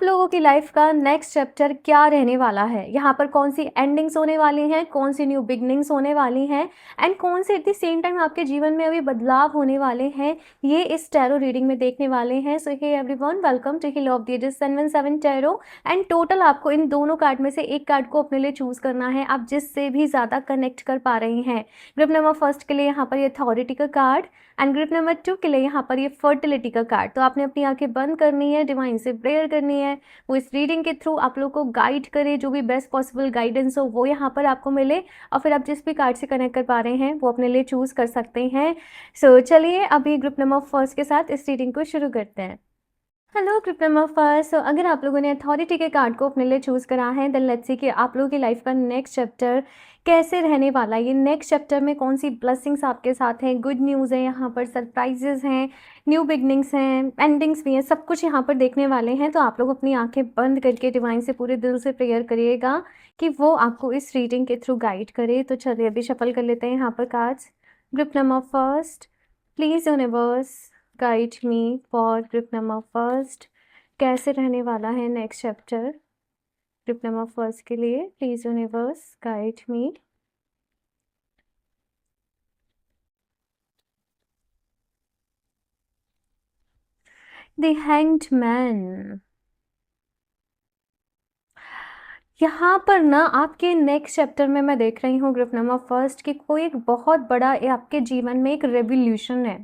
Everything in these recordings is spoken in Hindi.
आप लोगों की लाइफ का नेक्स्ट चैप्टर क्या रहने वाला है, यहाँ पर कौन सी एंडिंग्स होने वाली हैं, कौन सी न्यू बिगनिंग्स होने वाली हैं एंड कौन से एट द सेम टाइम आपके जीवन में अभी बदलाव होने वाले हैं, ये इस टैरो रीडिंग में देखने वाले हैं। So hey everyone, welcome to heal of the ages 717 tarot. And total आपको इन दोनों कार्ड में से एक कार्ड को अपने लिए चूज करना है, आप जिससे भी ज़्यादा कनेक्ट कर पा रहे हैं। ग्रुप नंबर फर्स्ट के लिए यहाँ पर ये अथॉरिटी का कार्ड एंड ग्रुप नंबर 2 के लिए यहाँ पर ये फर्टिलिटी का कार्ड। तो आपने अपनी आंखें बंद करनी है, डिवाइन से प्रेयर करनी है, वो इस रीडिंग के थ्रू आप लोग को गाइड करे, जो भी बेस्ट पॉसिबल गाइडेंस हो वो यहाँ पर आपको मिले और फिर आप जिस भी कार्ड से कनेक्ट कर पा रहे हैं वो अपने लिए चूज कर सकते हैं। सो चलिए अभी ग्रुप नंबर फर्स्ट के साथ इस रीडिंग को शुरू करते हैं। Hello group number first. अगर आप लोगों ने अथॉरिटी के कार्ड को अपने लिए चूज़ करा है, देन लेट्स सी कि आप लोगों की लाइफ का नेक्स्ट चैप्टर कैसे रहने वाला है। ये नेक्स्ट चैप्टर में कौन सी ब्लेसिंग्स आपके साथ हैं, गुड न्यूज़ है, यहाँ पर सरप्राइजेज हैं, न्यू बिगनिंग्स हैं, एंडिंग्स भी हैं, सब कुछ यहाँ पर देखने वाले हैं। तो आप लोग अपनी आंखें बंद करके डिवाइन से पूरे दिल से प्रेयर करिएगा कि वो आपको इस रीडिंग के थ्रू गाइड करे। तो चलिए अभी शफल कर लेते हैं यहाँ पर cards. Group number first, please universe guide me for group number first, कैसे रहने वाला है next chapter group number first के लिए। Please universe guide me. The hanged man, यहाँ पर ना आपके नेक्स्ट चैप्टर में मैं देख रही हूँ ग्रुप नंबर फर्स्ट कि कोई एक बहुत बड़ा आपके जीवन में एक रेवोल्यूशन है,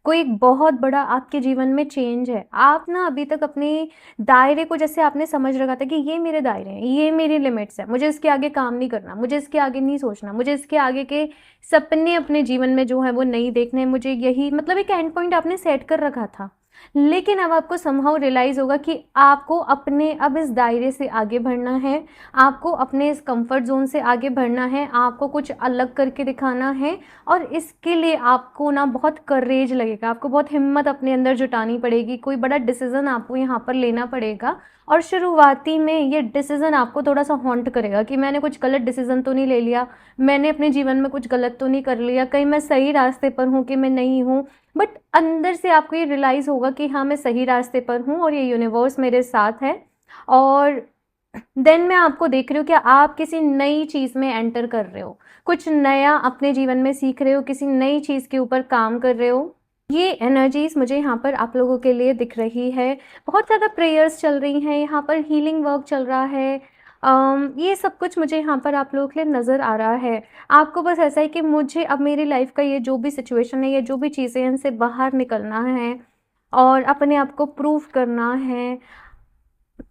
कोई एक बहुत बड़ा आपके जीवन में चेंज है। आप ना अभी तक अपने दायरे को जैसे आपने समझ रखा था कि ये मेरे दायरे हैं, ये मेरी लिमिट्स है, मुझे इसके आगे काम नहीं करना, मुझे इसके आगे नहीं सोचना, मुझे इसके आगे के सपने अपने जीवन में जो है वो नहीं देखने, मुझे यही मतलब एक एंड पॉइंट आपने सेट कर रखा था। लेकिन अब आपको समहाउ रियलाइज होगा कि आपको अपने अब इस दायरे से आगे बढ़ना है, आपको अपने इस कंफर्ट जोन से आगे बढ़ना है, आपको कुछ अलग करके दिखाना है। और इसके लिए आपको ना बहुत करेज लगेगा, आपको बहुत हिम्मत अपने अंदर जुटानी पड़ेगी, कोई बड़ा डिसीजन आपको यहाँ पर लेना पड़ेगा। और शुरुआती में ये डिसीजन आपको थोड़ा सा हॉन्ट करेगा कि मैंने कुछ गलत डिसीजन तो नहीं ले लिया, मैंने अपने जीवन में कुछ गलत तो नहीं कर लिया, कहीं मैं सही रास्ते पर हूँ कि मैं नहीं हूँ। बट अंदर से आपको ये रियलाइज़ होगा कि हाँ मैं सही रास्ते पर हूँ और ये यूनिवर्स मेरे साथ है। और देन मैं आपको देख रही हूँ कि आप किसी नई चीज़ में एंटर कर रहे हो, कुछ नया अपने जीवन में सीख रहे हो, किसी नई चीज़ के ऊपर काम कर रहे हो। ये एनर्जीज मुझे यहाँ पर आप लोगों के लिए दिख रही है। बहुत ज़्यादा प्रेयर्स चल रही हैं, यहाँ पर हीलिंग वर्क चल रहा है। ये सब कुछ मुझे यहाँ पर आप लोगों के लिए नज़र आ रहा है। आपको बस ऐसा है कि मुझे अब मेरी लाइफ का ये जो भी सिचुएशन है, ये जो भी चीज़ें हैं, इनसे बाहर निकलना है और अपने आप को प्रूव करना है।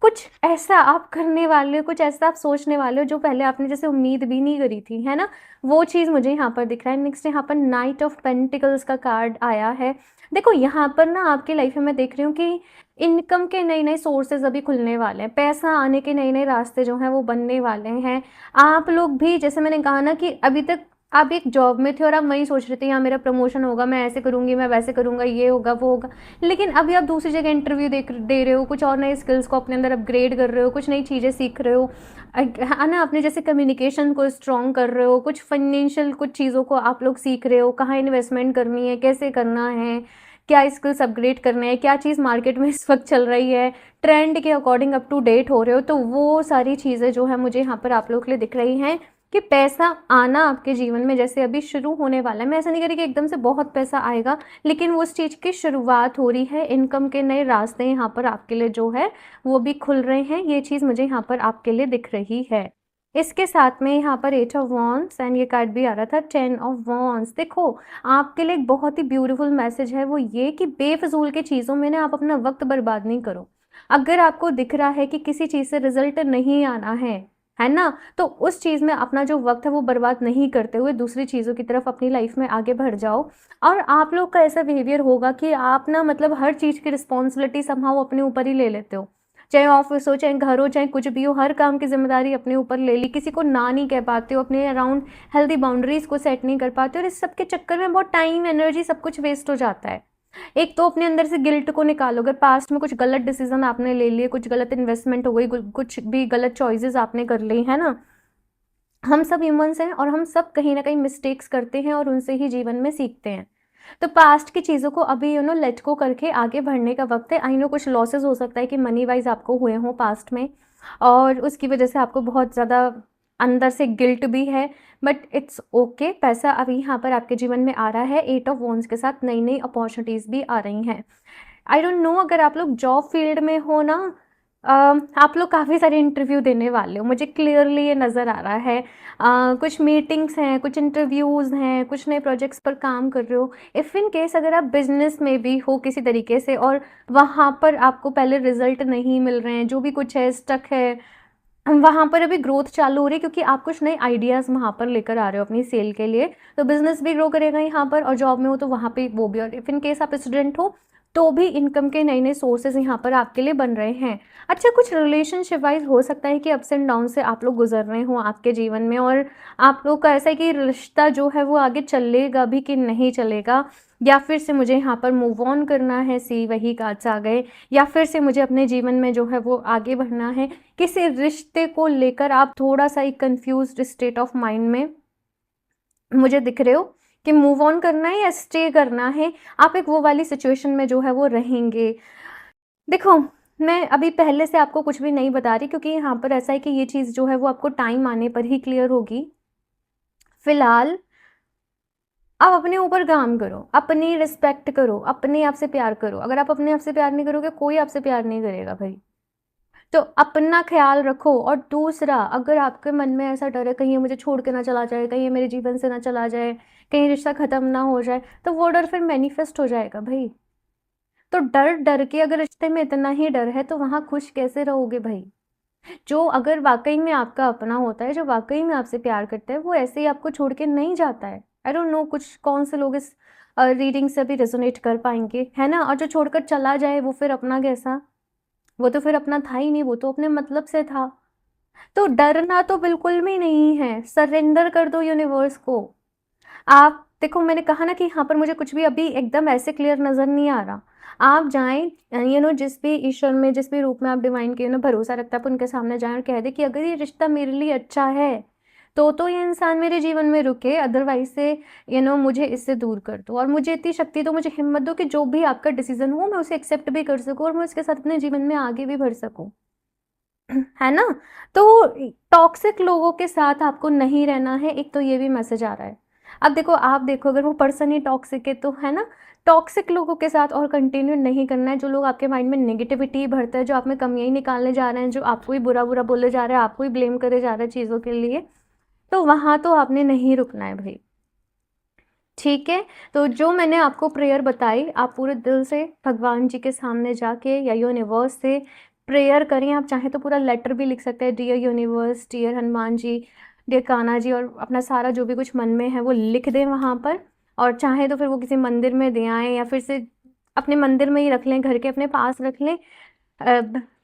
कुछ ऐसा आप करने वाले हो, कुछ ऐसा आप सोचने वाले हो जो पहले आपने जैसे उम्मीद भी नहीं करी थी, है ना, वो चीज़ मुझे यहाँ पर दिख रहा है। नेक्स्ट यहाँ पर नाइट ऑफ पेंटिकल्स का कार्ड आया है। देखो यहाँ पर ना आपकी लाइफ में मैं देख रही हूँ कि इनकम के नए नए सोर्सेज अभी खुलने वाले हैं, पैसा आने के नए नए रास्ते जो हैं वो बनने वाले हैं। आप लोग भी जैसे मैंने कहा ना कि अभी तक आप एक जॉब में थे और आप वही सोच रहे थे यहाँ मेरा प्रमोशन होगा, मैं ऐसे करूँगी, मैं वैसे करूँगा, ये होगा वो होगा। लेकिन अभी आप दूसरी जगह इंटरव्यू दे रहे हो, कुछ और नए स्किल्स को अपने अंदर अपग्रेड कर रहे हो, कुछ नई चीज़ें सीख रहे हो, है ना, अपने जैसे कम्युनिकेशन को स्ट्रॉन्ग कर रहे हो, कुछ फाइनेंशियल कुछ चीज़ों को आप लोग सीख रहे हो, कहाँ इन्वेस्टमेंट करनी है, कैसे करना है, क्या स्किल्स अपग्रेड करने हैं, क्या चीज़ मार्केट में इस वक्त चल रही है, ट्रेंड के अकॉर्डिंग अप टू डेट हो रहे हो। तो वो सारी चीज़ें जो है मुझे यहाँ पर आप लोग के लिए दिख रही हैं कि पैसा आना आपके जीवन में जैसे अभी शुरू होने वाला है। मैं ऐसा नहीं कह रही कि एकदम से बहुत पैसा आएगा, लेकिन वो उस चीज़ की शुरुआत हो रही है। इनकम के नए रास्ते यहाँ पर आपके लिए जो है वो भी खुल रहे हैं। ये चीज़ मुझे यहाँ पर आपके लिए दिख रही है। इसके साथ में यहाँ पर 8 ऑफ वॉन्ड्स एंड ये कार्ड भी आ रहा था 10 ऑफ वॉन्ड्स। देखो आपके लिए एक बहुत ही ब्यूटीफुल मैसेज है, वो ये कि बेफजूल के चीज़ों में ना आप अपना वक्त बर्बाद नहीं करो। अगर आपको दिख रहा है कि किसी चीज़ से रिजल्ट नहीं आना है ना, तो उस चीज़ में अपना जो वक्त है वो बर्बाद नहीं करते हुए दूसरी चीज़ों की तरफ अपनी लाइफ में आगे बढ़ जाओ। और आप लोग का ऐसा बिहेवियर होगा कि आप ना मतलब हर चीज़ की रिस्पॉन्सिबिलिटी समहाउ अपने ऊपर ही ले लेते हो, चाहे ऑफिस हो, चाहे घर हो, चाहे कुछ भी हो, हर काम की जिम्मेदारी अपने ऊपर ले ली, किसी को ना नहीं कह पाते हो, अपने अराउंड हेल्दी बाउंड्रीज को सेट नहीं कर पाते हो। और इस सब के चक्कर में बहुत टाइम, एनर्जी, सब कुछ वेस्ट हो जाता है। एक तो अपने अंदर से गिल्ट को निकालो, अगर पास्ट में कुछ गलत डिसीजन आपने ले लिए, कुछ गलत इन्वेस्टमेंट हो गई, कुछ भी गलत चॉइसेस आपने कर ली, है ना। हम सब ह्यूमंस हैं और हम सब कहीं ना कहीं मिस्टेक्स करते हैं और उनसे ही जीवन में सीखते हैं। तो पास्ट की चीज़ों को अभी लेट गो करके आगे बढ़ने का वक्त है। आई नो कुछ लॉसेस हो सकता है कि मनी वाइज आपको हुए हों पास्ट में, और उसकी वजह से आपको बहुत ज़्यादा अंदर से गिल्ट भी है, बट इट्स ओके। पैसा अभी यहाँ पर आपके जीवन में आ रहा है। 8 ऑफ वॉन्ड्स के साथ नई नई अपॉर्चुनिटीज़ भी आ रही हैं। आई डोंट नो, अगर आप लोग जॉब फील्ड में हो ना, आप लोग काफ़ी सारे इंटरव्यू देने वाले हो, मुझे क्लियरली ये नज़र आ रहा है। कुछ मीटिंग्स हैं, कुछ इंटरव्यूज़ हैं, कुछ नए प्रोजेक्ट्स पर काम कर रहे हो। इफ़ इन केस अगर आप बिजनेस में भी हो किसी तरीके से, और वहाँ पर आपको पहले रिजल्ट नहीं मिल रहे हैं, जो भी कुछ है स्टक है, वहाँ पर अभी ग्रोथ चालू हो रही है क्योंकि आप कुछ नए आइडियाज़ वहाँ पर लेकर आ रहे हो अपनी सेल के लिए, तो बिजनेस भी ग्रो करेगा यहाँ पर, और जॉब में हो तो वहाँ पे वो भी। और इफ़ इन केस आप स्टूडेंट हो तो भी इनकम के नए नए सोर्सेज यहाँ पर आपके लिए बन रहे हैं। अच्छा, कुछ रिलेशनशिप वाइज हो सकता है कि अप्स एंड डाउन से आप लोग गुजर रहे हो आपके जीवन में, और आप लोग का ऐसा है कि रिश्ता जो है वो आगे चलेगा भी कि नहीं चलेगा, या फिर से मुझे यहाँ पर मूव ऑन करना है, सी वही कार्ड्स आ गए, या फिर से मुझे अपने जीवन में जो है वो आगे बढ़ना है। किसी रिश्ते को लेकर आप थोड़ा सा एक कंफ्यूज्ड स्टेट ऑफ माइंड में मुझे दिख रहे हो कि मूव ऑन करना है या स्टे करना है। आप एक वो वाली सिचुएशन में जो है वो रहेंगे। देखो, मैं अभी पहले से आपको कुछ भी नहीं बता रही, क्योंकि यहाँ पर ऐसा है कि ये चीज़ जो है वो आपको टाइम आने पर ही क्लियर होगी। फिलहाल आप अपने ऊपर काम करो, अपनी रिस्पेक्ट करो, अपने आप से प्यार करो। अगर आप अपने आप से प्यार नहीं करोगे, कोई आपसे प्यार नहीं करेगा भाई। तो अपना ख्याल रखो। और दूसरा, अगर आपके मन में ऐसा डर है कहीं ये मुझे छोड़ के ना चला जाए, कहीं ये मेरे जीवन से ना चला जाए, कहीं रिश्ता खत्म ना हो जाए, तो वो डर फिर मैनिफेस्ट हो जाएगा भाई। तो डर डर के, अगर रिश्ते में इतना ही डर है तो वहां खुश कैसे रहोगे भाई। जो अगर वाकई में आपका अपना होता है, जो वाकई में आपसे प्यार करता है, वो ऐसे ही आपको छोड़ के नहीं जाता है। आई डोंट नो कुछ कौन से लोग इस रीडिंग से भी रेजोनेट कर पाएंगे, है ना। और जो छोड़कर चला जाए वो फिर अपना कैसा, वो तो फिर अपना था ही नहीं, वो तो अपने मतलब से था। तो डरना तो बिल्कुल भी नहीं है, सरेंडर कर दो यूनिवर्स को। आप देखो, मैंने कहा ना कि यहाँ पर मुझे कुछ भी अभी एकदम ऐसे क्लियर नज़र नहीं आ रहा। आप जाएँ, जिस भी ईश्वर में, जिस भी रूप में आप डिवाइन के भरोसा रखते हैं, आप उनके सामने जाएँ और कह दें कि अगर ये रिश्ता मेरे लिए अच्छा है, तो ये इंसान मेरे जीवन में रुके, अदरवाइज़ से मुझे इससे दूर कर दो। और मुझे इतनी शक्ति दो, मुझे हिम्मत दो कि जो भी आपका डिसीज़न हो, मैं उसे एक्सेप्ट भी कर सकूँ और मैं उसके साथ अपने जीवन में आगे भी बढ़ सकूँ। है ना? तो टॉक्सिक लोगों के साथ आपको नहीं रहना है, एक तो ये भी मैसेज आ रहा है। अब देखो, आप देखो, अगर वो पर्सन ही टॉक्सिक है तो, है ना, टॉक्सिक लोगों के साथ और कंटिन्यू नहीं करना है। जो लोग आपके माइंड में नेगेटिविटी भरते हैं, जो आप में कमियाँ ही निकालने जा रहे हैं, जो आपको ही बुरा-बुरा बोले जा रहे हैं, आपको ही ब्लेम करे जा रहे हैं चीज़ों के लिए, तो वहाँ तो आपने नहीं रुकना है भई। ठीक है? तो जो मैंने आपको प्रेयर बताई, आप पूरे दिल से भगवान जी के सामने जाके या यूनिवर्स से प्रेयर करें। आप चाहें तो पूरा लेटर भी लिख सकते हैं, dear universe, dear Hanuman ji, dear Kanha ji, और अपना सारा जो भी कुछ मन में है वो लिख दें वहाँ पर। और चाहें तो फिर वो किसी मंदिर में दे आएँ, या फिर से अपने मंदिर में ही रख लें, घर के अपने पास रख लें।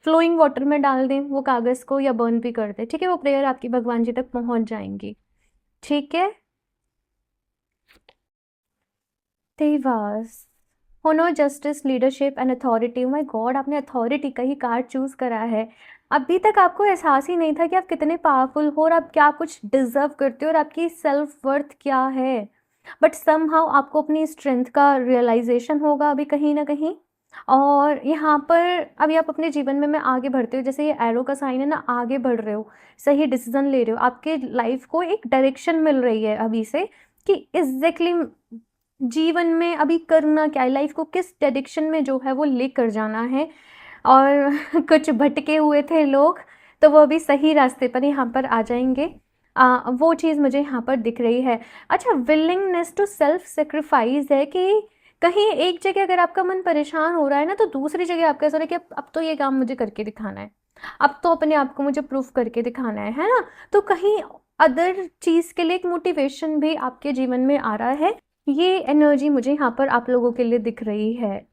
फ्लोइंग वाटर में डाल दें वो कागज़ को, या बर्न भी कर दें, ठीक है? वो प्रेयर आपकी भगवान जी तक पहुँच जाएँगी। ठीक है? Dewas, honour, justice, leadership and authority. My God, आपने अथॉरिटी का ही कार्ड चूज करा है। अभी तक आपको एहसास ही नहीं था कि आप कितने पावरफुल हो और आप क्या कुछ डिजर्व करते हो और आपकी सेल्फ वर्थ क्या है। बट समहाउ आपको अपनी स्ट्रेंथ का रियलाइजेशन होगा अभी कहीं ना कहीं। और यहाँ पर अभी आप अपने जीवन में आगे बढ़ते हो, जैसे ये एरो का साइन है ना, आगे बढ़ रहे हो, सही डिसीजन ले रहे हो, आपके लाइफ को एक डायरेक्शन मिल रही है अभी से कि एग्जैक्टली जीवन में अभी करना क्या है, लाइफ को किस डायरेक्शन में जो है वो लेकर जाना है। और कुछ भटके हुए थे लोग, तो वो अभी सही रास्ते पर यहाँ पर आ जाएंगे। वो चीज़ मुझे यहाँ पर दिख रही है। अच्छा, विलिंगनेस टू सेल्फ सेक्रीफाइस है कि कहीं एक जगह अगर आपका मन परेशान हो रहा है ना, तो दूसरी जगह आपका ऐसा हो रहा है कि अब तो ये काम मुझे करके दिखाना है, अब तो अपने आप को मुझे प्रूफ करके दिखाना है ना। तो कहीं अदर चीज़ के लिए एक मोटिवेशन भी आपके जीवन में आ रहा है। ये एनर्जी मुझे यहाँ पर आप लोगों के लिए दिख रही है।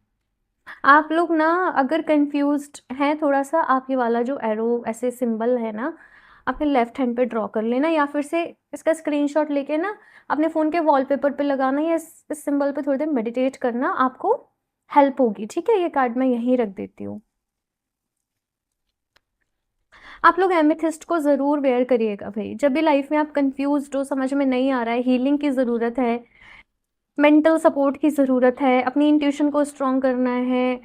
आप लोग ना अगर कंफ्यूज्ड हैं थोड़ा सा, आप ये वाला जो एरो ऐसे सिंबल है ना, अपने लेफ्ट हैंड पे ड्रॉ कर लेना, या फिर से इसका स्क्रीनशॉट लेके ना अपने फ़ोन के वॉलपेपर पे लगाना, या इस सिंबल पे थोड़ी देर मेडिटेट करना, आपको हेल्प होगी। ठीक है? ये कार्ड मैं यहीं रख देती हूँ। आप लोग एमेथिस्ट को ज़रूर वेयर करिएगा भाई, जब भी लाइफ में आप कंफ्यूज्ड हो, समझ में नहीं आ रहा है, हीलिंग की ज़रूरत है, मेंटल सपोर्ट की ज़रूरत है, अपनी इंट्यूशन को स्ट्रॉन्ग करना है,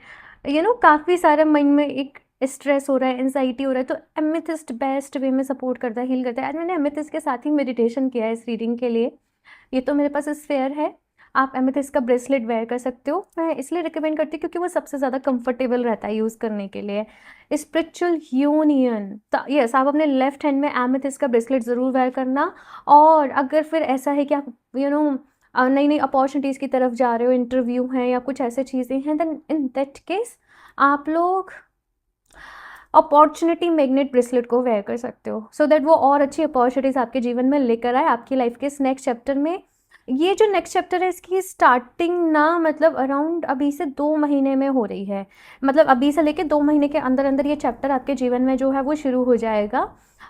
काफ़ी सारा माइंड में एक स्ट्रेस हो रहा है, एंजाइटी हो रहा है, तो एमेथिस्ट बेस्ट वे में सपोर्ट करता है, हील करता है। आज मैंने एमेथिस्ट के साथ ही मेडिटेशन किया है इस रीडिंग के लिए। ये तो मेरे पास स्फेयर है, आप एमेथिस्ट का ब्रेसलेट वेयर कर सकते हो। मैं इसलिए रिकमेंड करती हूँ क्योंकि वो सबसे ज़्यादा कंफर्टेबल रहता है यूज़ करने के लिए। स्पिरिचुअल यूनियन, यस, आप अपने लेफ्ट हैंड में एमेथिस्ट का ब्रेसलेट ज़रूर वेयर करना। और अगर फिर ऐसा है कि आप नई नई अपॉर्चुनिटीज़ की तरफ जा रहे हो, इंटरव्यू हैं या कुछ ऐसे चीज़ें हैं, देन इन दैट केस आप लोग अपॉर्चुनिटी मैग्नेट ब्रेसलेट को वेयर कर सकते हो, सो दैट वो और अच्छी अपॉर्चुनिटीज़ आपके जीवन में लेकर आए आपकी लाइफ के इस नेक्स्ट चैप्टर में। ये जो नेक्स्ट चैप्टर है इसकी स्टार्टिंग ना मतलब अराउंड अभी से 2 महीने में हो रही है, मतलब अभी से लेके 2 महीने के अंदर अंदर ये चैप्टर आपके जीवन में जो है वो शुरू हो जाएगा।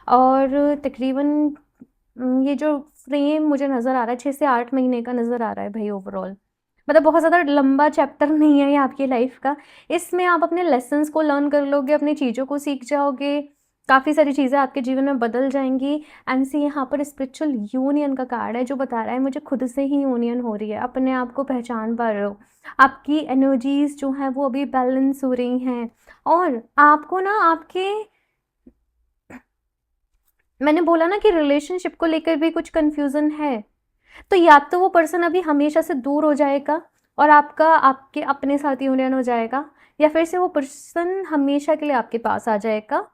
और तकरीबन ये जो फ्रेम मुझे नज़र आ रहा है 6 से 8 महीने का नज़र आ रहा है भाई ओवरऑल। मतलब बहुत ज़्यादा लंबा चैप्टर नहीं है ये आपकी लाइफ का। इसमें आप अपने लेसन्स को लर्न कर लोगे, अपनी चीज़ों को सीख जाओगे, काफ़ी सारी चीज़ें आपके जीवन में बदल जाएंगी। एंड सी यहाँ पर स्पिरिचुअल यूनियन का कार्ड है जो बता रहा है मुझे खुद से ही यूनियन हो रही है, अपने आप को पहचान पा रहे हो, आपकी एनर्जीज जो हैं वो अभी बैलेंस हो रही हैं। और आपको ना आपके, मैंने बोला ना कि रिलेशनशिप को लेकर भी कुछ कंफ्यूजन है, तो या तो वो पर्सन अभी हमेशा से दूर हो जाएगा और आपका आपके अपने साथ यूनियन हो जाएगा, या फिर से वो पर्सन हमेशा के लिए आपके पास आ जाएगा।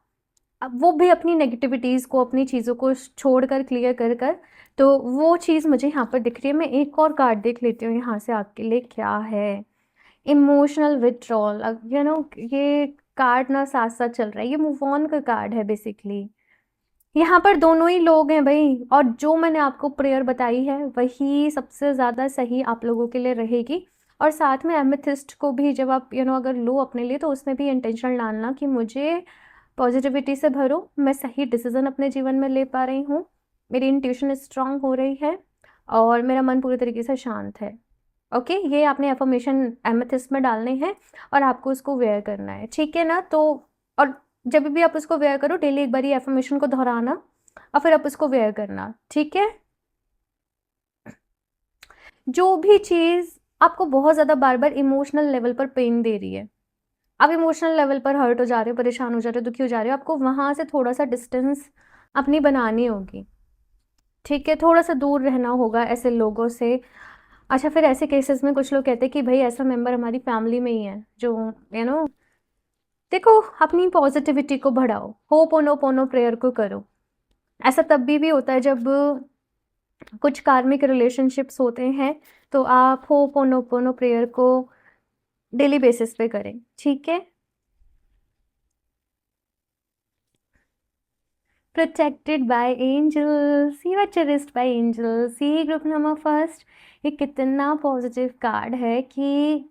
अब वो भी अपनी नेगेटिविटीज़ को, अपनी चीज़ों को छोड़ कर, क्लियर कर कर। तो वो चीज़ मुझे यहाँ पर दिख रही है। मैं एक और कार्ड देख लेती हूँ यहाँ से आपके लिए क्या है। इमोशनल विथड्रॉल, ये कार्ड ना साथ साथ चल रहा है, ये मूव ऑन का कार्ड है बेसिकली। यहाँ पर दोनों ही लोग हैं भाई, और जो मैंने आपको प्रेयर बताई है वही सबसे ज़्यादा सही आप लोगों के लिए रहेगी। और साथ में एमेथिस्ट को भी जब आप अगर लो अपने लिए, तो उसमें भी इंटेंशन डालना कि मुझे पॉजिटिविटी से भरो, मैं सही डिसीजन अपने जीवन में ले पा रही हूँ, मेरी इंट्यूशन स्ट्रांग हो रही है और मेरा मन पूरी तरीके से शांत है। ओके, ये आपने एफर्मेशन एमेथिस्ट में डालने हैं और आपको उसको वेयर करना है, ठीक है ना। तो और जब भी आप उसको वेयर करो डेली एक बार ये एफर्मेशन को दोहराना और फिर आप उसको वेयर करना, ठीक है। जो भी चीज़ आपको बहुत ज़्यादा बार बार इमोशनल लेवल पर पेन दे रही है, आप इमोशनल लेवल पर हर्ट हो जा रहे हो, परेशान हो जा रहे हो, दुखी हो जा रहे हो, आपको वहाँ से थोड़ा सा डिस्टेंस अपनी बनानी होगी, ठीक है। थोड़ा सा दूर रहना होगा ऐसे लोगों से। अच्छा, फिर ऐसे केसेस में कुछ लोग कहते हैं कि भाई ऐसा मेंबर हमारी फैमिली में ही है जो यू नो देखो, अपनी पॉजिटिविटी को बढ़ाओ, होपोनोपोनो प्रेयर को करो। ऐसा तब भी होता है जब कुछ कार्मिक रिलेशनशिप्स होते हैं, तो आप होपोनोपोनो प्रेयर को डेली बेसिस पे करें, ठीक है। Protected by angels, you are cherished by angels, ये ग्रुप नंबर फर्स्ट। ये कितना पॉजिटिव कार्ड है कि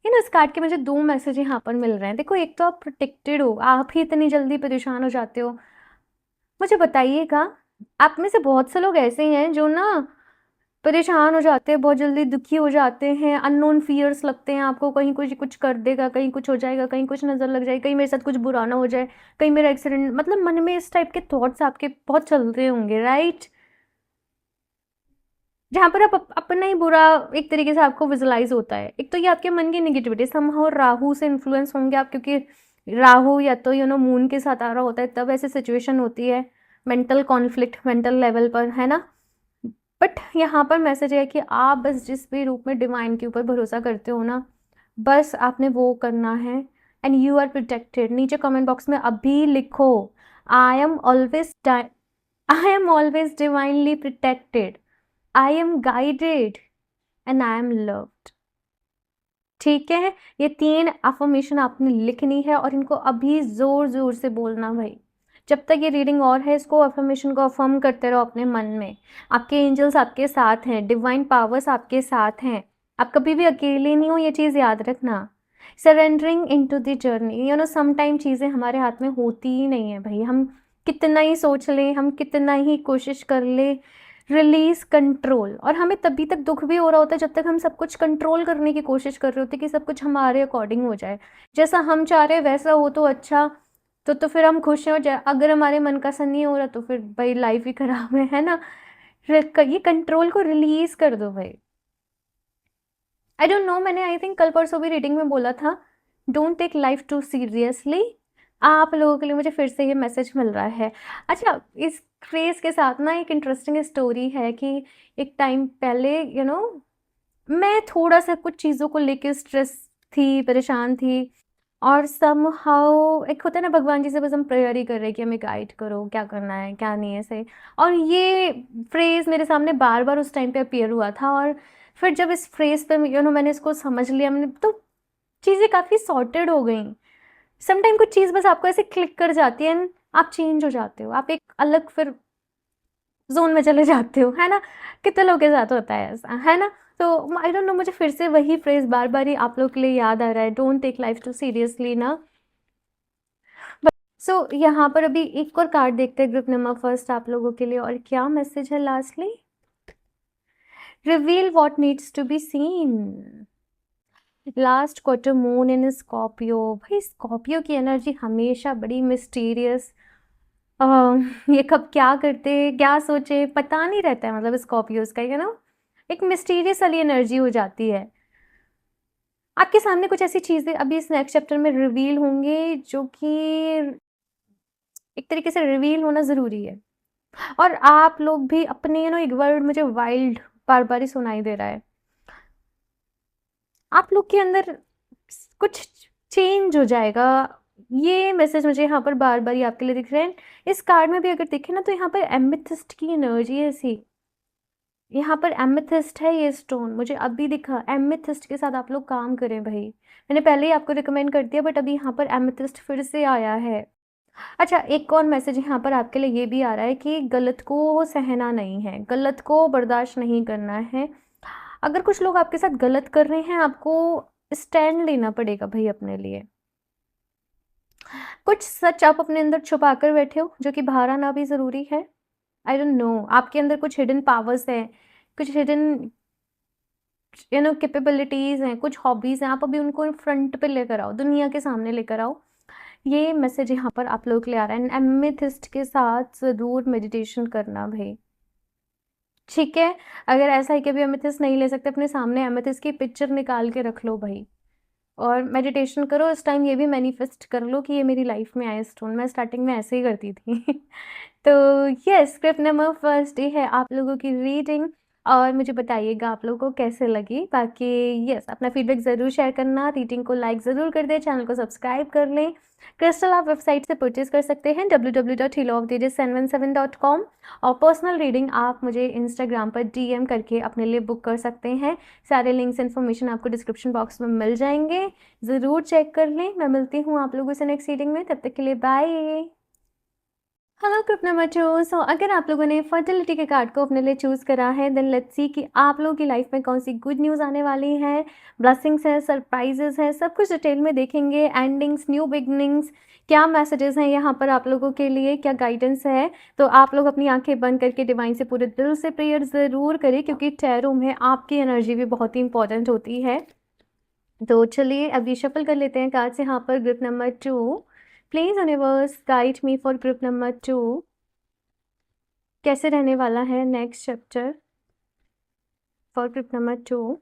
इस कार्ड के मुझे 2 मैसेज यहाँ पर मिल रहे हैं। देखो, एक तो आप प्रोटेक्टेड हो, आप ही इतनी जल्दी परेशान हो जाते हो। मुझे बताइएगा, आप में से बहुत से लोग ऐसे हैं जो ना परेशान हो जाते हैं, बहुत जल्दी दुखी हो जाते हैं, अननोन फियर्स लगते हैं आपको, कहीं कुछ कुछ कर देगा, कहीं कुछ हो जाएगा, कहीं कुछ नज़र लग जाए, कहीं मेरे साथ कुछ बुरा ना हो जाए, कहीं मेरा एक्सीडेंट, मतलब मन में इस टाइप के थॉट्स आपके बहुत चल रहे होंगे, राइट। जहाँ पर आप अपना ही बुरा एक तरीके से आपको विजुलाइज होता है। एक तो ये आपके मन की नेगेटिविटी, समहाउ राहु से इन्फ्लुएंस होंगे आप, क्योंकि राहु या तो मून के साथ आ रहा होता है, तब ऐसी सिचुएशन होती है, मेंटल कॉन्फ्लिक्ट मेंटल लेवल पर, है ना। बट यहाँ पर मैसेज है कि आप बस जिस भी रूप में डिवाइन के ऊपर भरोसा करते हो ना, बस आपने वो करना है। And you are protected. नीचे कमेंट बॉक्स में अभी लिखो, I am always I am always divinely protected, I am guided and I am loved, ठीक है। ये 3 अफर्मेशन आपने लिखनी है और इनको अभी जोर जोर से बोलना भाई। जब तक ये रीडिंग और है, इसको अफर्मेशन को अफर्म करते रहो अपने मन में। आपके एंजल्स आपके साथ हैं, डिवाइन पावर्स आपके साथ हैं, आप कभी भी अकेले नहीं हो, ये चीज़ याद रखना। Surrendering into the journey, sometime चीज़ें हमारे हाथ में होती ही नहीं है भाई, हम कितना ही सोच लें, हम कितना ही कोशिश कर ले, रिलीज कंट्रोल। और हमें तभी तक दुख भी हो रहा होता है जब तक हम सब कुछ कंट्रोल करने की कोशिश कर रहे होते हैं कि सब कुछ हमारे अकॉर्डिंग हो जाए, जैसा हम चाह रहे हैं वैसा हो तो अच्छा। तो फिर हम खुश हैं, और अगर हमारे मन का सन नहीं हो रहा तो फिर भाई लाइफ ही खराब है ना। ये कंट्रोल को रिलीज कर दो भाई। आई डोंट नो, मैंने आई थिंक कल परसों भी रीडिंग में बोला था, don't take life too seriously. आप लोगों के लिए मुझे फिर से ये मैसेज मिल रहा है। अच्छा, इस फ्रेज के साथ ना एक इंटरेस्टिंग स्टोरी है कि एक टाइम पहले मैं थोड़ा सा कुछ चीज़ों को लेके स्ट्रेस थी, परेशान थी, और समहाउ एक होता है ना, भगवान जी से बस हम प्रेयर ही कर रहे हैं कि हमें गाइड करो, क्या करना है क्या नहीं है सही। और ये फ्रेज मेरे सामने बार बार उस टाइम पे अपीयर हुआ था, और फिर जब इस फ्रेज पे मैंने इसको समझ लिया, मैंने तो चीज़ें काफ़ी सॉर्टेड हो गई। समटाइम कुछ चीज़ बस आपको ऐसे क्लिक कर जाती है, आप चेंज हो जाते हो, आप एक अलग फिर ज़ोन में चले जाते हो, है ना? कितने लोगों के साथ होता है ऐसा, है ना? तो आई डोंट नो, मुझे फिर से वही फ्रेज़ बार-बार ही आप लोग के लिए याद आ रहा है, don't take life too seriously ना। सो यहाँ पर अभी एक और कार्ड देखते हैं ग्रुप नंबर फर्स्ट आप लोगों के लिए, और क्या मैसेज है lastly? Reveal what needs to be seen. Last quarter moon in Scorpio. भाई स्कॉर्पियो की एनर्जी हमेशा बड़ी मिस्टीरियस, ये कब क्या करते क्या सोचे पता नहीं रहता है, मतलब स्कॉर्पियोज का एक मिस्टीरियस वाली एनर्जी हो जाती है। आपके सामने कुछ ऐसी चीज़ें अभी इस नेक्स्ट चैप्टर में रिवील होंगे जो कि एक तरीके से रिवील होना ज़रूरी है। और आप लोग भी अपने एक वर्ड मुझे वाइल्ड बार बार ही सुनाई दे रहा है, आप लोग के अंदर कुछ चेंज हो जाएगा। ये मैसेज मुझे यहाँ पर बार बार ही आपके लिए दिख रहे हैं। इस कार्ड में भी अगर देखें ना, तो यहाँ पर एमेथिस्ट की एनर्जी है ऐसी, यहाँ पर एमेथिस्ट है ये स्टोन, मुझे अभी दिखा। एमेथिस्ट के साथ आप लोग काम करें भाई, मैंने पहले ही आपको रिकमेंड कर दिया, बट अभी यहाँ पर एमेथिस्ट फिर से आया है। अच्छा, एक और मैसेज यहाँ पर आपके लिए ये भी आ रहा है कि गलत को सहना नहीं है, गलत को बर्दाश्त नहीं करना है। अगर कुछ लोग आपके साथ गलत कर रहे हैं, आपको स्टैंड लेना पड़ेगा भाई अपने लिए। कुछ सच आप अपने अंदर छुपा कर बैठे हो जो कि बाहर आना भी ज़रूरी है। आई डोंट नो, आपके अंदर कुछ हिडन पावर्स हैं, कुछ हिडन कैपेबिलिटीज़ हैं, कुछ हॉबीज़ हैं, आप अभी उनको फ्रंट पे लेकर आओ, दुनिया के सामने लेकर आओ। ये मैसेज यहाँ पर आप लोगों के लिए आ रहा है। एमेथिस्ट के साथ ज़रूर मेडिटेशन करना भाई, ठीक है? अगर ऐसा है कि अभी एमेथिस्ट नहीं ले सकते, अपने सामने एमेथिस्ट की पिक्चर निकाल के रख लो भाई, और मेडिटेशन करो। इस टाइम ये भी मैनिफेस्ट कर लो कि ये मेरी लाइफ में आए स्टोन। मैं स्टार्टिंग में ऐसे ही करती थी। तो yes, script number first day है आप लोगों की रीडिंग, और मुझे बताइएगा आप लोगों को कैसे लगी। बाकी यस, अपना फीडबैक ज़रूर शेयर करना, रीडिंग को लाइक ज़रूर कर दें, चैनल को सब्सक्राइब कर लें। क्रिस्टल आप वेबसाइट से परचेज कर सकते हैं www.healofthedays717.com, और पर्सनल रीडिंग आप मुझे इंस्टाग्राम पर डीएम करके अपने लिए बुक कर सकते हैं। सारे लिंक्स इन्फॉर्मेशन आपको डिस्क्रिप्शन बॉक्स में मिल जाएंगे, ज़रूर चेक कर लें। मैं मिलती हूँ आप लोगों से नेक्स्ट रीडिंग में, तब तक के लिए बाय। Hello group number 2। सो अगर आप लोगों ने फर्टिलिटी के कार्ड को अपने लिए चूज़ करा है, देन लेट्स सी कि आप लोगों की लाइफ में कौन सी गुड न्यूज़ आने वाली है, ब्लेसिंग्स है, सरप्राइजेस है, सब कुछ डिटेल में देखेंगे। एंडिंग्स, न्यू बिगनिंग्स, क्या मैसेजेस हैं यहाँ पर आप लोगों के लिए, क्या गाइडेंस है। तो आप लोग अपनी आंखें बंद करके डिवाइन से पूरे दिल से प्रेयर ज़रूर करें, क्योंकि टैरो में आपकी एनर्जी भी बहुत ही इंपॉर्टेंट होती है। तो चलिए अभी शफल कर लेते हैं कार्ड्स यहाँ पर। Group number 2, please universe guide me for group number 2, कैसे रहने वाला है next chapter for group number 2।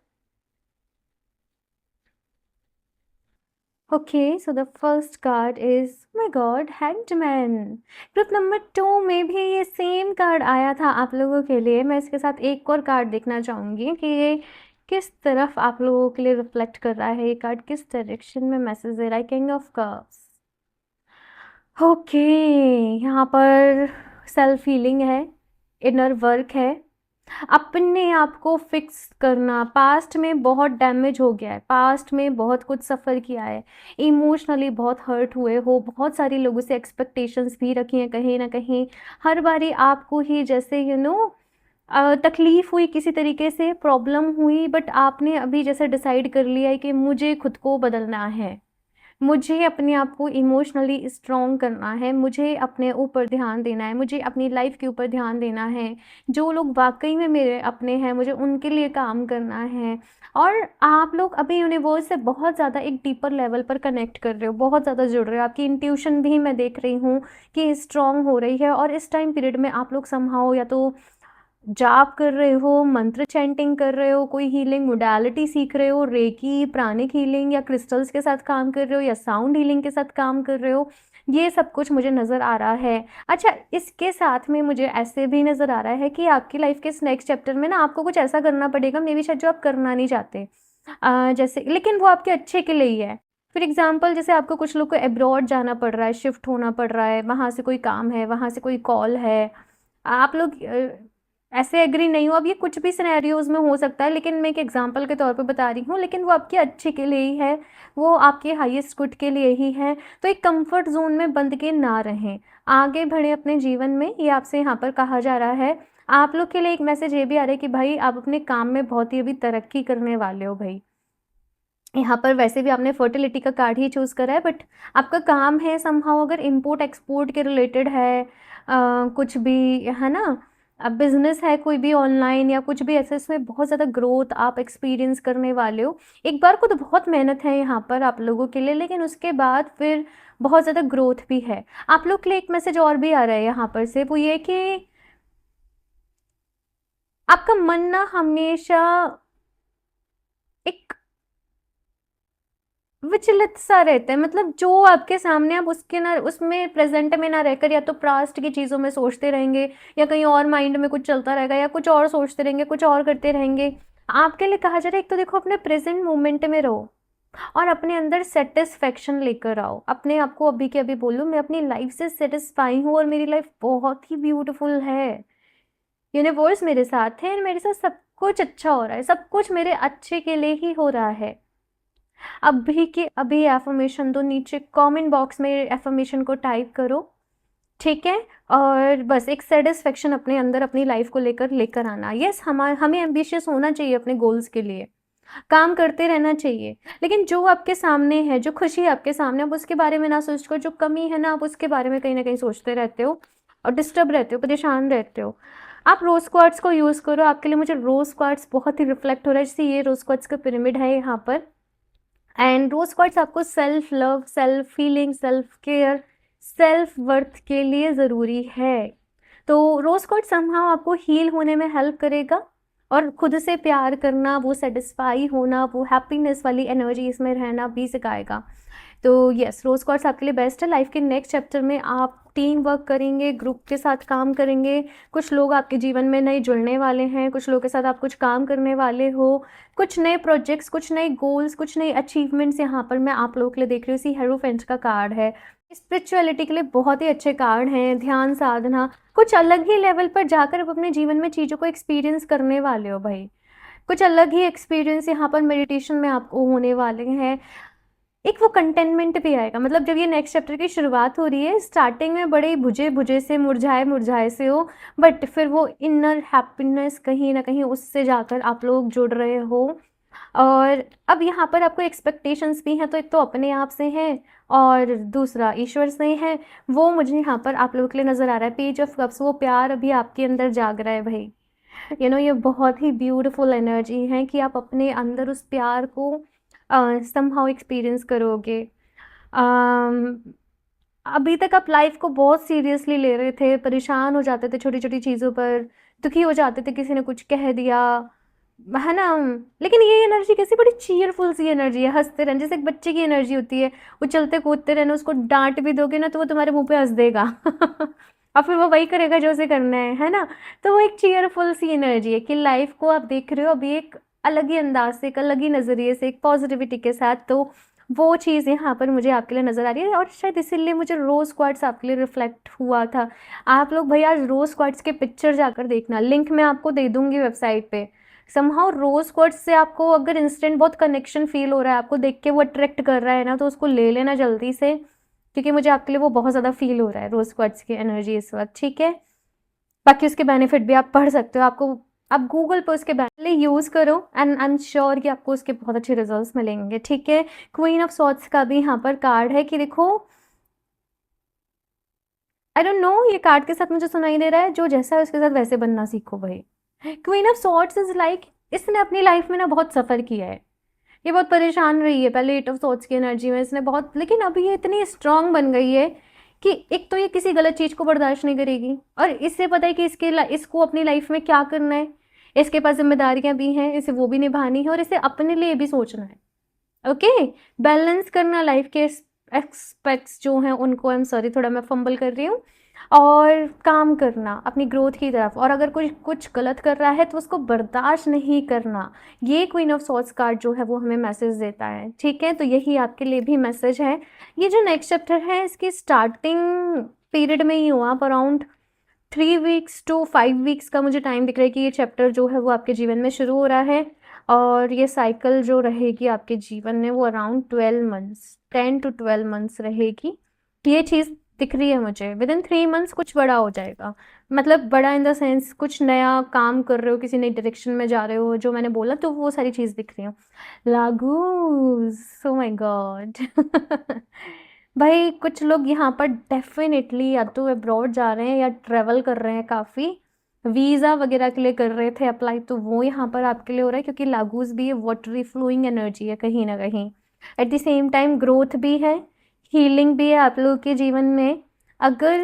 Okay, so the first card is my God, hanged man. Group number 2 में भी ये सेम कार्ड आया था आप लोगों के लिए। मैं इसके साथ एक और कार्ड देखना चाहूँगी कि ये किस तरफ आप लोगों के लिए रिफ्लेक्ट कर रहा है, ये कार्ड किस डायरेक्शन में मैसेज दे रहा है। King of cups. ओके, यहाँ पर सेल्फ हीलिंग है, इनर वर्क है, अपने आप को फिक्स करना। पास्ट में बहुत डैमेज हो गया है, पास्ट में बहुत कुछ सफ़र किया है, इमोशनली बहुत हर्ट हुए हो, बहुत सारे लोगों से एक्सपेक्टेशंस भी रखी हैं कहीं ना कहीं। हर बारी आपको ही जैसे तकलीफ़ हुई, किसी तरीके से प्रॉब्लम हुई, बट आपने अभी जैसे डिसाइड कर लिया है कि मुझे खुद को बदलना है, मुझे अपने आप को इमोशनली स्ट्रॉन्ग करना है, मुझे अपने ऊपर ध्यान देना है, मुझे अपनी लाइफ के ऊपर ध्यान देना है। जो लोग वाकई में मेरे अपने हैं, मुझे उनके लिए काम करना है। और आप लोग अभी यूनिवर्स से बहुत ज़्यादा एक डीपर लेवल पर कनेक्ट कर रहे हो, बहुत ज़्यादा जुड़ रहे हो। आपकी इंट्यूशन भी मैं देख रही हूँ कि स्ट्रॉन्ग हो रही है, और इस टाइम पीरियड में आप लोग समहाउ या तो जाप कर रहे हो, मंत्र चैंटिंग कर रहे हो, कोई हीलिंग मोडालिटी सीख रहे हो, रेकी, प्राणिक हीलिंग या क्रिस्टल्स के साथ काम कर रहे हो या साउंड हीलिंग के साथ काम कर रहे हो, ये सब कुछ मुझे नज़र आ रहा है। अच्छा, इसके साथ में मुझे ऐसे भी नज़र आ रहा है कि आपकी लाइफ के इस नेक्स्ट चैप्टर में ना आपको कुछ ऐसा करना पड़ेगा, मे बी शायद जो आप करना नहीं चाहते। जैसे, लेकिन वो आपके अच्छे के लिए ही है। फॉर एग्ज़ाम्पल, जैसे आपको कुछ लोग को अब्रॉड जाना पड़ रहा है, शिफ्ट होना पड़ रहा है, वहाँ से कोई काम है, वहाँ से कोई कॉल है, आप लोग ऐसे एग्री नहीं हो। अब ये कुछ भी सिनेरियोज़ में हो सकता है, लेकिन मैं एक एग्ज़ाम्पल के तौर पे बता रही हूँ, लेकिन वो आपके अच्छे के लिए ही है, वो आपके हाईएस्ट गुड के लिए ही है। तो एक कंफर्ट ज़ोन में बंद के ना रहें, आगे बढ़ें अपने जीवन में, ये आपसे यहाँ पर कहा जा रहा है। आप लोग के लिए एक मैसेज ये भी आ रहा है कि भाई आप अपने काम में बहुत ही अभी तरक्की करने वाले हो भाई। यहाँ पर वैसे भी आपने फर्टिलिटी का कार्ड ही चूज़ करा है, बट आपका काम है समहाउ अगर इम्पोर्ट एक्सपोर्ट के रिलेटेड है, कुछ भी है ना, अब बिजनेस है कोई भी ऑनलाइन या कुछ भी ऐसे, इसमें बहुत ज़्यादा ग्रोथ आप एक्सपीरियंस करने वाले हो। एक बार को तो बहुत मेहनत है यहाँ पर आप लोगों के लिए, लेकिन उसके बाद फिर बहुत ज़्यादा ग्रोथ भी है। आप लोग के लिए एक मैसेज और भी आ रहा है यहाँ पर से, वो ये कि आपका मन ना हमेशा एक विचलित सा रहता है, मतलब जो आपके सामने आप उसके ना उसमें प्रेजेंट में ना रहकर या तो पास्ट की चीज़ों में सोचते रहेंगे, या कहीं और माइंड में कुछ चलता रहेगा, या कुछ और सोचते रहेंगे, कुछ और करते रहेंगे। आपके लिए कहा जा रहा है, एक तो देखो अपने प्रेजेंट मोमेंट में रहो और अपने अंदर सेटिस्फेक्शन लेकर आओ। अपने आप को अभी के अभी बोलो, मैं अपनी लाइफ से सेटिस्फाई हूँ और मेरी लाइफ बहुत ही ब्यूटीफुल है, यूनिवर्स मेरे साथ है, मेरे साथ सब कुछ अच्छा हो रहा है, सब कुछ मेरे अच्छे के लिए ही हो रहा है। अभी के अभी एफर्मेशन दो, नीचे कमेंट बॉक्स में एफर्मेशन को टाइप करो, ठीक है। और बस एक सेटिस्फेक्शन अपने अंदर अपनी लाइफ को लेकर आना। यस, हमें एम्बिशियस होना चाहिए अपने गोल्स के लिए, काम करते रहना चाहिए, लेकिन जो आपके सामने है, जो खुशी आपके सामने, आप उसके बारे में ना सोचकर जो कमी है ना, आप उसके बारे में कहीं ना कहीं सोचते रहते हो और डिस्टर्ब रहते हो, परेशान रहते हो। आप रोज क्वार्ट्स को यूज़ करो, आपके लिए मुझे रोज क्वार्ट्स बहुत ही रिफ्लेक्ट हो रहा है। जैसे ये रोज क्वार्ट्स का पिरामिड है यहाँ पर, एंड रोज क्वार्ट्स आपको self love, self feeling, self care, self worth के लिए ज़रूरी है। तो रोज क्वार्ट्स समहाउ आपको हील होने में हेल्प करेगा और खुद से प्यार करना, वो सेटिस्फाई होना, वो हैप्पीनेस वाली एनर्जी इसमें रहना भी सिखाएगा। तो यस, रोज क्वार्ट्स आपके लिए बेस्ट है। लाइफ के नेक्स्ट चैप्टर में आप टीम वर्क करेंगे, ग्रुप के साथ काम करेंगे, कुछ लोग आपके जीवन में नए जुड़ने वाले हैं, कुछ लोगों के साथ आप कुछ काम करने वाले हो, कुछ नए प्रोजेक्ट्स, कुछ नए गोल्स, कुछ नए अचीवमेंट्स यहाँ पर मैं आप लोगों के लिए देख रही हूँ। इसी हेरोफेंट का कार्ड है, स्पिरिचुअलिटी के लिए बहुत ही अच्छे कार्ड हैं। ध्यान साधना, कुछ अलग ही लेवल पर जाकर आप अपने जीवन में चीज़ों को एक्सपीरियंस करने वाले हो भाई, कुछ अलग ही एक्सपीरियंस यहाँ पर मेडिटेशन में आपको होने वाले हैं। एक वो कंटेनमेंट भी आएगा, मतलब जब ये नेक्स्ट चैप्टर की शुरुआत हो रही है, स्टार्टिंग में बड़े बुझे बुझे से, मुरझाए मुरझाए से हो, बट फिर वो इनर हैप्पीनेस कहीं ना कहीं उससे जाकर आप लोग जुड़ रहे हो। और अब यहाँ पर आपको एक्सपेक्टेशंस भी हैं, तो एक तो अपने आप से हैं और दूसरा ईश्वर से है। वो मुझे यहाँ पर आप लोगों के लिए नज़र आ रहा है। पेज ऑफ कप्स, वो प्यार अभी आपके अंदर जाग रहा है भाई। ये बहुत ही ब्यूटीफुल एनर्जी है कि आप अपने अंदर उस प्यार को समहाउ एक्सपीरियंस करोगे। अम, अभी तक आप लाइफ को बहुत सीरियसली ले रहे थे, परेशान हो जाते थे छोटी छोटी चीज़ों पर, दुखी हो जाते थे, किसी ने कुछ कह दिया, है ना। लेकिन ये एनर्जी कैसी बड़ी चीयरफुल सी एनर्जी है, हंसते रहना, जैसे एक बच्चे की एनर्जी होती है, वो चलते कूदते रहना, उसको डांट भी दोगे ना तो वो तुम्हारे मुंह पे हंस देगा और फिर वो वही करेगा जो उसे करना है ना। तो वो एक चीयरफुल सी एनर्जी है कि लाइफ को आप देख रहे हो अभी एक अलग ही अंदाज से, एक अलग ही नज़रिए से, एक पॉजिटिविटी के साथ। तो वो चीज़ यहाँ पर मुझे आपके लिए नज़र आ रही है और शायद इसीलिए मुझे रोज़ क्वार्ट्स आपके लिए रिफ्लेक्ट हुआ था। आप लोग भैया रोज़ क्वार्ट्स के पिक्चर जाकर देखना, लिंक मैं आपको दे दूँगी वेबसाइट पे। समहाउ रोज़ क्वार्ट्स से आपको अगर इंस्टेंट बहुत कनेक्शन फील हो रहा है, आपको देख के वो अट्रैक्ट कर रहा है ना, तो उसको ले लेना जल्दी से, क्योंकि मुझे आपके लिए वो बहुत ज़्यादा फील हो रहा है रोज़ क्वार्ट्स की एनर्जी इस वक्त, ठीक है। बाकी उसके बेनिफिट भी आप पढ़ सकते हो, आपको आप गूगल पर उसके बेनिफिट यूज़ करो एंड आई एम श्योर कि आपको उसके बहुत अच्छे रिजल्ट्स मिलेंगे, ठीक है। क्वीन ऑफ सॉर्ड्स का भी यहाँ पर कार्ड है कि देखो, आई डोंट नो, ये कार्ड के साथ मुझे सुनाई दे रहा है, जो जैसा है उसके साथ वैसे बनना सीखो भाई। Queen of swords is like, इसने अपनी लाइफ में ना बहुत सफ़र किया है, ये बहुत परेशान रही है पहले एट ऑफ सॉर्ड्स की एनर्जी में इसने बहुत, लेकिन अभी ये इतनी स्ट्रांग बन गई है कि एक तो ये किसी गलत चीज़ को बर्दाश्त नहीं करेगी, और इससे पता है कि इसको अपनी लाइफ में क्या करना है, इसके पास जिम्मेदारियां भी हैं, इसे वो भी निभानी है और इसे अपने लिए भी सोचना है। ओके, बैलेंस करना लाइफ के एक्सपेक्ट्स जो हैं उनको, आई एम सॉरी थोड़ा मैं फंबल कर रही हूँ, और काम करना अपनी ग्रोथ की तरफ, और अगर कोई कुछ गलत कर रहा है तो उसको बर्दाश्त नहीं करना। ये क्वीन ऑफ सॉर्ड्स कार्ड जो है वो हमें मैसेज देता है, ठीक है। तो यही आपके लिए भी मैसेज है। ये जो नेक्स्ट चैप्टर है इसकी स्टार्टिंग पीरियड में ही हुआ, अराउंड 3 वीक्स टू 5 वीक्स का मुझे टाइम दिख रहा है कि ये चैप्टर जो है वो आपके जीवन में शुरू हो रहा है, और ये साइकिल जो रहेगी आपके जीवन में वो अराउंड 12 मंथ्स, 10 to 12 मंथ्स रहेगी। ये चीज़ दिख रही है मुझे। विद इन 3 मंथ्स कुछ बड़ा हो जाएगा, मतलब बड़ा इन द सेंस कुछ नया काम कर रहे हो, किसी नई डायरेक्शन में जा रहे हो, जो मैंने बोला तो वो सारी चीज़ दिख रही हो। लागूस, सो माय गॉड। भाई कुछ लोग यहाँ पर डेफिनेटली या तो अब्रॉड जा रहे हैं या ट्रैवल कर रहे हैं, काफ़ी वीज़ा वगैरह के लिए कर रहे थे अप्लाई, तो वो यहाँ पर आपके लिए हो रहा है, क्योंकि लागूस भी है, वाटरी फ्लोइंग एनर्जी है कहीं ना कहीं। At the same time growth भी है, हीलिंग भी है आप लोगों के जीवन में। अगर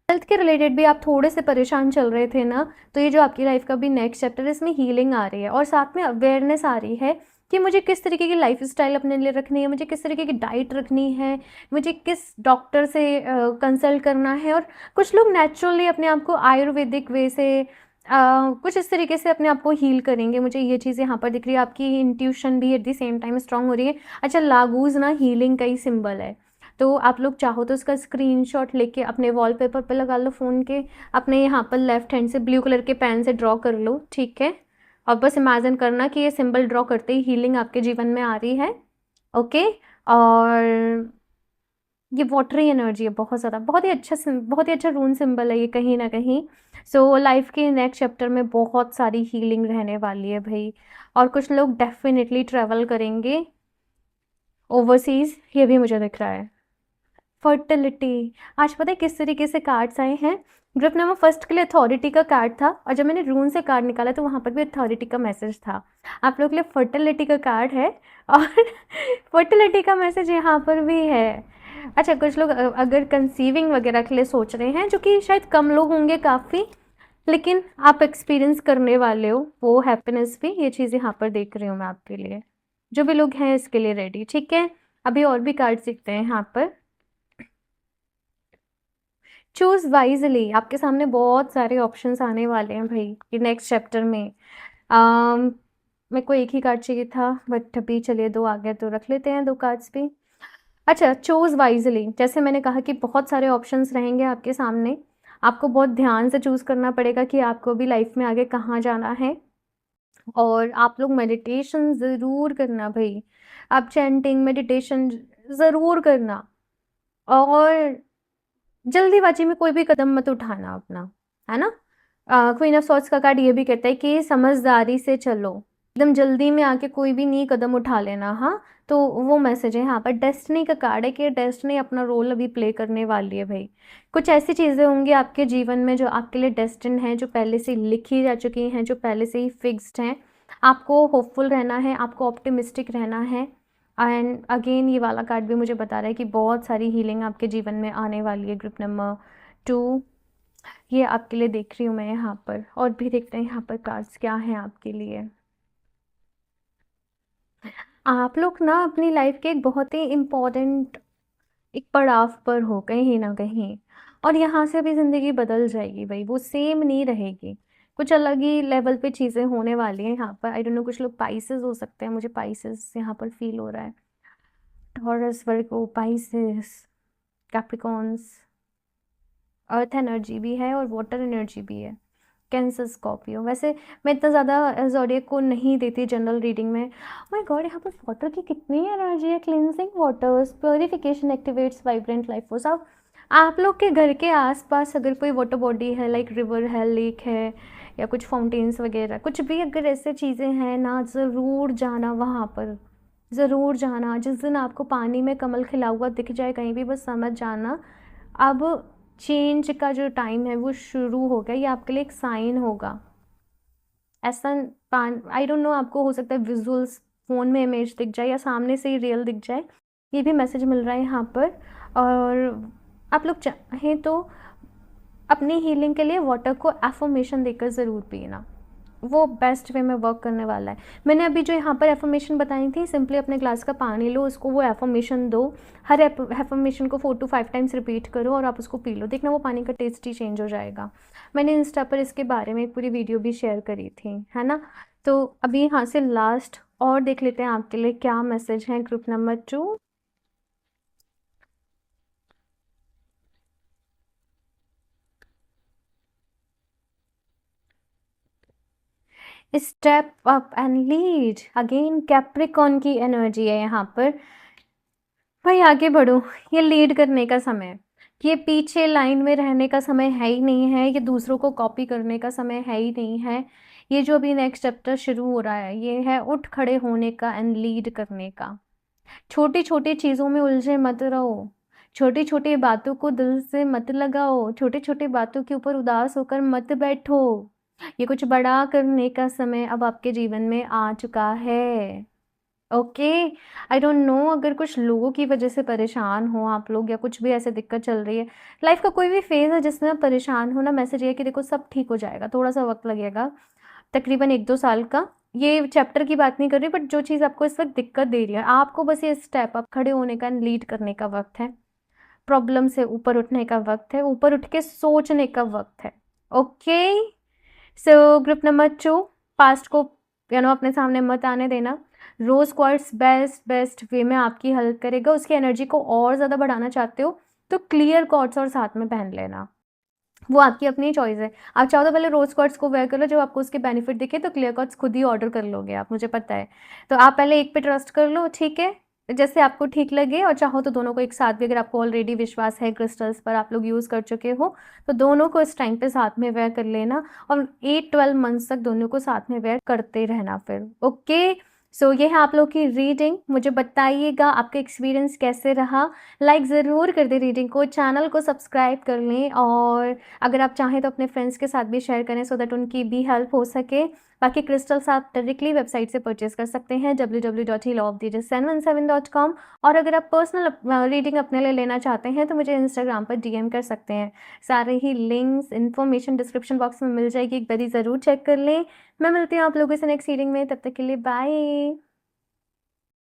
हेल्थ के रिलेटेड भी आप थोड़े से परेशान चल रहे थे ना, तो ये जो आपकी लाइफ का भी नेक्स्ट चैप्टर है इसमें हीलिंग आ रही है, और साथ में अवेयरनेस आ रही है कि मुझे किस तरीके की लाइफ स्टाइल अपने लिए रखनी है, मुझे किस तरीके की डाइट रखनी है, मुझे किस डॉक्टर से कंसल्ट करना है। और कुछ लोग नेचुरली अपने आप को आयुर्वेदिक वे से कुछ इस तरीके से अपने आप को हील करेंगे। मुझे ये चीज़ यहाँ पर दिख रही है, आपकी इंट्यूशन भी at the same time strong हो रही है। अच्छा, लागूज ना हीलिंग का ही सिंबल है, तो आप लोग चाहो तो उसका स्क्रीनशॉट लेके अपने वॉलपेपर पे लगा लो फ़ोन के, अपने यहाँ पर लेफ्ट हैंड से ब्लू कलर के पेन से ड्रॉ कर लो, ठीक है। और बस इमेजिन करना कि ये सिंबल ड्रॉ करते ही हीलिंग आपके जीवन में आ रही है। ओके, और ये वाटरी एनर्जी है बहुत ज़्यादा, बहुत ही अच्छा रून सिंबल है ये कहीं ना कहीं। सो लाइफ के नेक्स्ट चैप्टर में बहुत सारी हीलिंग रहने वाली है भाई, और कुछ लोग डेफिनेटली ट्रैवल करेंगे ओवरसीज़, ये भी मुझे दिख रहा है। फर्टिलिटी, आज पता है किस तरीके से कार्ड्स आए हैं। ग्रुप नंबर फर्स्ट के लिए अथॉरिटी का कार्ड था, और जब मैंने रून से कार्ड निकाला तो वहाँ पर भी अथॉरिटी का मैसेज था। आप लोग के लिए फर्टिलिटी का कार्ड है, और फर्टिलिटी का मैसेज यहाँ पर भी है। अच्छा, कुछ लोग अगर कंसीविंग वगैरह के लिए सोच रहे हैं, जो कि शायद कम लोग होंगे काफ़ी, लेकिन आप एक्सपीरियंस करने वाले हो वो हैप्पीनेस भी, ये चीज़ यहाँ पर देख रही हूँ मैं आपके लिए। जो भी लोग हैं इसके लिए रेडी, ठीक है। अभी और भी कार्ड सीखते हैं यहाँ पर। चूज़ वाइजली, आपके सामने बहुत सारे ऑप्शंस आने वाले हैं भाई ये नेक्स्ट चैप्टर में। आम, मेरे को एक ही कार्ड चाहिए था, बट अभी चलिए दो आ गए तो रख लेते हैं 2 कार्ड्स भी। अच्छा, चूज़ वाइजली, जैसे मैंने कहा कि बहुत सारे ऑप्शंस रहेंगे आपके सामने, आपको बहुत ध्यान से चूज़ करना पड़ेगा कि आपको भी लाइफ में आगे कहाँ जाना है। और आप लोग मेडिटेशन ज़रूर करना भाई, आप चैंटिंग मेडिटेशन ज़रूर करना, और जल्दीबाजी में कोई भी कदम मत उठाना अपना, है ना। क्वीन ऑफ सॉर्ड्स का कार्ड ये भी कहता है कि समझदारी से चलो, एकदम जल्दी में आके कोई भी नई कदम उठा लेना, हाँ। तो वो मैसेज है यहाँ पर। डेस्टिनी का कार्ड है कि डेस्टिनी अपना रोल अभी प्ले करने वाली है भाई। कुछ ऐसी चीज़ें होंगी आपके जीवन में जो आपके लिए डेस्टिन हैं, जो पहले से लिखी जा चुकी हैं, जो पहले से ही फिक्स्ड हैं। आपको होपफुल रहना है, आपको ऑप्टिमिस्टिक रहना है। एंड अगेन ये वाला कार्ड भी मुझे बता रहा है कि बहुत सारी हीलिंग आपके जीवन में आने वाली है। ग्रुप नंबर 2, ये आपके लिए देख रही हूँ मैं यहाँ पर। और भी देखते हैं यहाँ पर कार्ड्स क्या हैं आपके लिए। आप लोग ना अपनी लाइफ के एक बहुत ही इम्पोर्टेंट एक पड़ाव पर हो कहीं ना कहीं, और यहाँ से भी ज़िंदगी बदल जाएगी भाई, वो सेम नहीं रहेगी। कुछ अलग ही लेवल पे चीज़ें होने वाली हैं यहाँ पर। आई डोंट नो, कुछ लोग पाइसेस हो सकते हैं, मुझे पाइसेस यहाँ पर फील हो रहा है। टॉरस, वर्गो, पाइसेस, कैप्रिकॉन्स, अर्थ एनर्जी भी है और वाटर एनर्जी भी है। Cancer, Scorpio. वैसे मैं इतना ज़्यादा ज़ोडिएक को नहीं देती जनरल रीडिंग में। माय गॉड, यहाँ पर वाटर की कितनी एनर्जी है। Cleansing waters, purification activates vibrant life force. अब आप लोग के घर के आसपास अगर कोई वाटर बॉडी है, लाइक रिवर है, लेक है, या कुछ फाउंटेन्स वगैरह, कुछ भी अगर ऐसे चीज़ें हैं ना, ज़रूर जाना वहाँ पर, ज़रूर जाना। जिस दिन आपको पानी में कमल खिला हुआ दिख जाए कहीं भी, बस समझ जाना अब चेंज का जो टाइम है वो शुरू हो गया। ये आपके लिए एक साइन होगा। ऐसा आई डोंट नो, आपको हो सकता है विजुअल्स फ़ोन में इमेज दिख जाए या सामने से ही रियल दिख जाए, ये भी मैसेज मिल रहा है यहाँ पर। और आप लोग चाहें तो अपनी हीलिंग के लिए वाटर को एफर्मेशन देकर ज़रूर पीना, वो बेस्ट वे में वर्क करने वाला है। मैंने अभी जो यहाँ पर एफर्मेशन बताई थी, सिंपली अपने ग्लास का पानी लो, उसको वो एफर्मेशन दो, हर एफर्मेशन को 4 to 5 टाइम्स रिपीट करो और आप उसको पी लो, देखना वो पानी का टेस्ट ही चेंज हो जाएगा। मैंने इंस्टा पर इसके बारे में एक पूरी वीडियो भी शेयर करी थी, है ना। तो अभी यहाँ से लास्ट और देख लेते हैं आपके लिए क्या मैसेज है group number 2। Step up and lead, again Capricorn की एनर्जी है यहाँ पर। भाई आगे बढ़ो, ये लीड करने का समय है, ये पीछे लाइन में रहने का समय है ही नहीं है, ये दूसरों को कॉपी करने का समय है ही नहीं है। ये जो अभी नेक्स्ट चैप्टर शुरू हो रहा है, ये है उठ खड़े होने का एंड लीड करने का। छोटी छोटी चीज़ों में उलझे मत रहो, छोटी छोटी बातों को दिल से मत लगाओ, छोटी छोटी बातों के ऊपर उदास होकर मत बैठो। ये कुछ बड़ा करने का समय अब आपके जीवन में आ चुका है। ओके, आई डोंट नो, अगर कुछ लोगों की वजह से परेशान हो आप लोग या कुछ भी ऐसे दिक्कत चल रही है, लाइफ का कोई भी फेज़ है जिसमें आप परेशान हो ना, मैसेज ये है कि देखो सब ठीक हो जाएगा, थोड़ा-सा वक़्त लगेगा, तकरीबन 1-2 साल का। ये चैप्टर की बात नहीं कर रही, बट जो चीज़ आपको इस वक़्त दिक्कत दे रही है, आपको बस ये स्टेप अप खड़े होने का, लीड करने का वक़्त है। प्रॉब्लम से ऊपर उठने का वक़्त है, ऊपर उठ के सोचने का वक़्त है। Okay? So group number 2, past को अपने सामने मत आने देना। रोज़ क्वार्ट्स बेस्ट वे में आपकी हेल्प करेगा। उसकी एनर्जी को और ज़्यादा बढ़ाना चाहते हो तो क्लियर क्वार्ट्स और साथ में पहन लेना, वो आपकी अपनी चॉइस है। आप चाहो तो पहले रोज़ क्वार्ट्स को वेयर कर लो, जब आपको उसके बेनिफिट दिखे तो क्लियर क्वार्ट्स खुद ही ऑर्डर कर लोगे आप, मुझे पता है। तो आप पहले एक पे ट्रस्ट कर लो, ठीक है? जैसे आपको ठीक लगे, और चाहो तो दोनों को एक साथ भी, अगर आपको ऑलरेडी विश्वास है क्रिस्टल्स पर, आप लोग यूज़ कर चुके हो, तो दोनों को इस टाइम पे साथ में वेयर कर लेना और 8-12 मंथ्स तक दोनों को साथ में वेयर करते रहना फिर। ओके? सो ये है आप लोग की रीडिंग। मुझे बताइएगा आपका एक्सपीरियंस कैसे रहा? लाइक ज़रूर कर दें रीडिंग को, चैनल को सब्सक्राइब कर लें, और अगर आप चाहें तो अपने फ्रेंड्स के साथ भी शेयर करें सो दैट उनकी भी हेल्प हो सके। बाकी क्रिस्टल्स आप डायरेक्टली वेबसाइट से परचेज कर सकते हैं www.healofthejust717.com। और अगर आप पर्सनल रीडिंग अपने लिए लेना चाहते हैं तो मुझे इंस्टाग्राम पर डीएम कर सकते हैं। सारे ही लिंक्स इन्फॉर्मेशन डिस्क्रिप्शन बॉक्स में मिल जाएगी, एक बारी ज़रूर चेक कर लें। मैं मिलती हूँ आप लोगों से नेक्स्ट रीडिंग में, तब तक के लिए बाय।